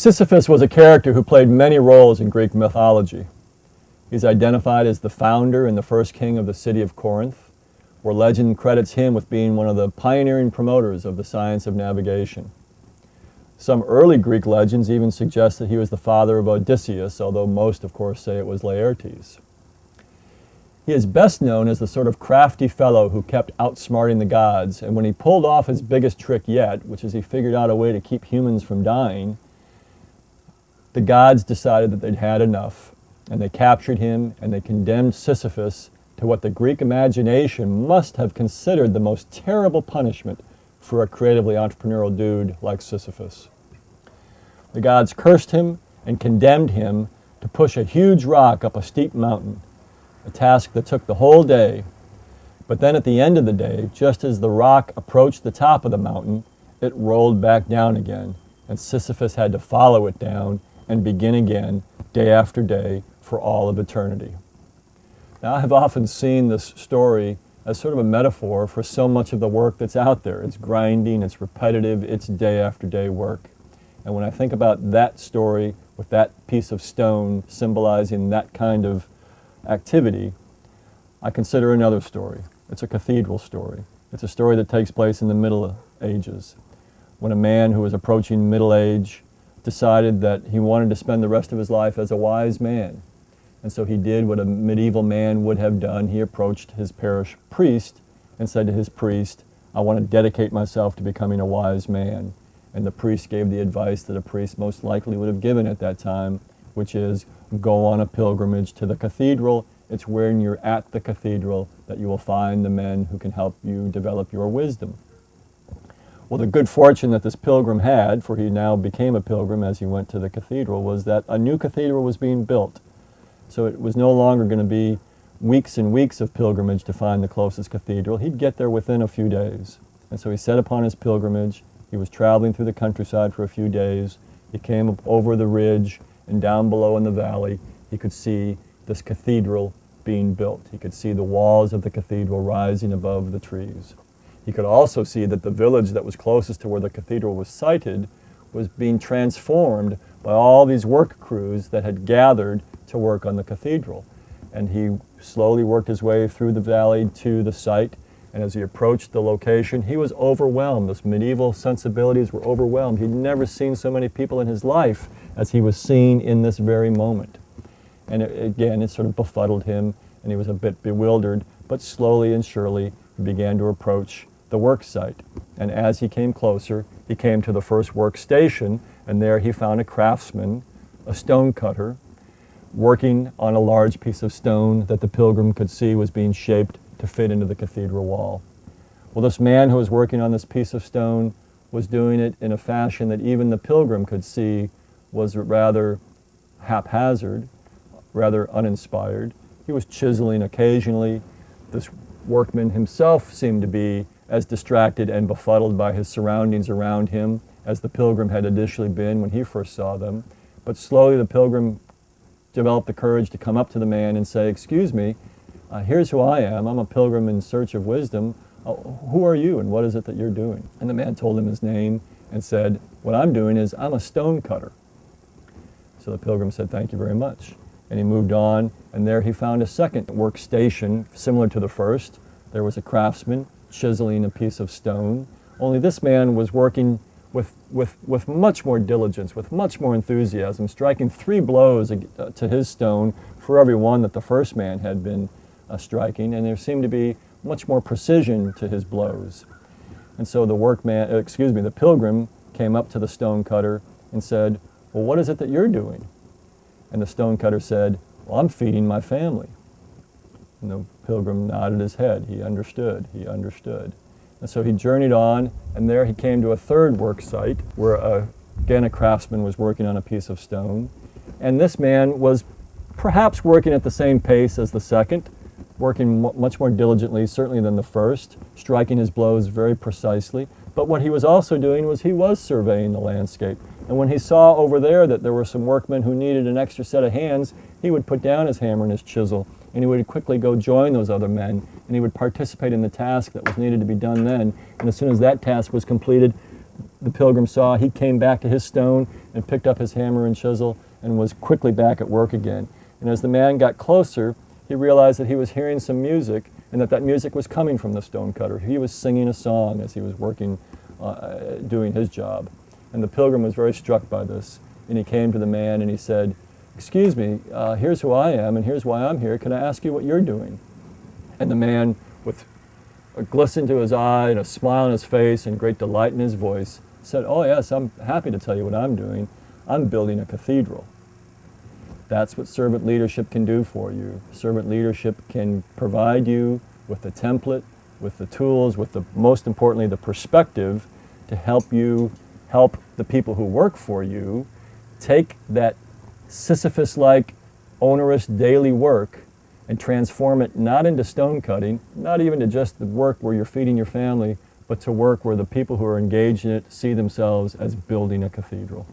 Sisyphus was a character who played many roles in Greek mythology. He's identified as the founder and the first king of the city of Corinth, where legend credits him with being one of the pioneering promoters of the science of navigation. Some early Greek legends even suggest that he was the father of Odysseus, although most, of course, say it was Laertes. He is best known as the sort of crafty fellow who kept outsmarting the gods, and when he pulled off his biggest trick yet, which is he figured out a way to keep humans from dying, the gods decided that they'd had enough, and they captured him, and they condemned Sisyphus to what the Greek imagination must have considered the most terrible punishment for a creatively entrepreneurial dude like Sisyphus. The gods cursed him and condemned him to push a huge rock up a steep mountain, a task that took the whole day. But then at the end of the day, just as the rock approached the top of the mountain, it rolled back down again, and Sisyphus had to follow it down and begin again, day after day, for all of eternity. Now, I have often seen this story as sort of a metaphor for so much of the work that's out there. It's grinding, it's repetitive, it's day after day work. And when I think about that story with that piece of stone symbolizing that kind of activity, I consider another story. It's a cathedral story. It's a story that takes place in the Middle Ages, when a man who was approaching middle age decided that he wanted to spend the rest of his life as a wise man. And so he did what a medieval man would have done. He approached his parish priest and said to his priest, "I want to dedicate myself to becoming a wise man." And the priest gave the advice that a priest most likely would have given at that time, which is, go on a pilgrimage to the cathedral. It's when you're at the cathedral that you will find the men who can help you develop your wisdom. Well, the good fortune that this pilgrim had, for he now became a pilgrim as he went to the cathedral, was that a new cathedral was being built. So it was no longer going to be weeks and weeks of pilgrimage to find the closest cathedral. He'd get there within a few days. And so he set upon his pilgrimage. He was traveling through the countryside for a few days. He came up over the ridge, and down below in the valley, he could see this cathedral being built. He could see the walls of the cathedral rising above the trees. He could also see that the village that was closest to where the cathedral was sited was being transformed by all these work crews that had gathered to work on the cathedral. And he slowly worked his way through the valley to the site, and as he approached the location, he was overwhelmed. Those medieval sensibilities were overwhelmed. He'd never seen so many people in his life as he was seeing in this very moment. And it sort of befuddled him, and he was a bit bewildered, but slowly and surely he began to approach the work site. And as he came closer, he came to the first workstation, and there he found a craftsman, a stone cutter, working on a large piece of stone that the pilgrim could see was being shaped to fit into the cathedral wall. Well, this man who was working on this piece of stone was doing it in a fashion that even the pilgrim could see was rather haphazard, rather uninspired. He was chiseling occasionally. This workman himself seemed to be as distracted and befuddled by his surroundings around him as the pilgrim had initially been when he first saw them. But slowly the pilgrim developed the courage to come up to the man and say, "Excuse me, here's who I am. I'm a pilgrim in search of wisdom. Who are you and what is it that you're doing?" And the man told him his name and said, "What I'm doing is I'm a stone cutter." So the pilgrim said, "Thank you very much." And he moved on, and there he found a second workstation similar to the first. There was a craftsman chiseling a piece of stone, only this man was working with much more diligence, with much more enthusiasm, striking 3 blows to his stone for every one that the first man had been striking, and there seemed to be much more precision to his blows. And so the pilgrim came up to the stone cutter and said, "Well, what is it that you're doing?" And the stone cutter said, "Well, I'm feeding my family." And the pilgrim nodded his head. He understood. And so he journeyed on, and there he came to a third work site where again a craftsman was working on a piece of stone. And this man was perhaps working at the same pace as the second, working much more diligently certainly than the first, striking his blows very precisely. But what he was also doing was he was surveying the landscape. And when he saw over there that there were some workmen who needed an extra set of hands, he would put down his hammer and his chisel, and he would quickly go join those other men, and he would participate in the task that was needed to be done then. And as soon as that task was completed, the pilgrim saw, he came back to his stone and picked up his hammer and chisel and was quickly back at work again. And as the man got closer, he realized that he was hearing some music and that music was coming from the stonecutter. He was singing a song as he was working, doing his job. And the pilgrim was very struck by this. And he came to the man and he said, "Excuse me, here's who I am and here's why I'm here. Can I ask you what you're doing?" And the man, with a glisten to his eye and a smile on his face and great delight in his voice, said, "Oh yes, I'm happy to tell you what I'm doing. I'm building a cathedral." That's what servant leadership can do for you. Servant leadership can provide you with the template, with the tools, with most importantly, the perspective to help you help the people who work for you take that Sisyphus-like onerous daily work and transform it not into stone cutting, not even to just the work where you're feeding your family, but to work where the people who are engaged in it see themselves as building a cathedral.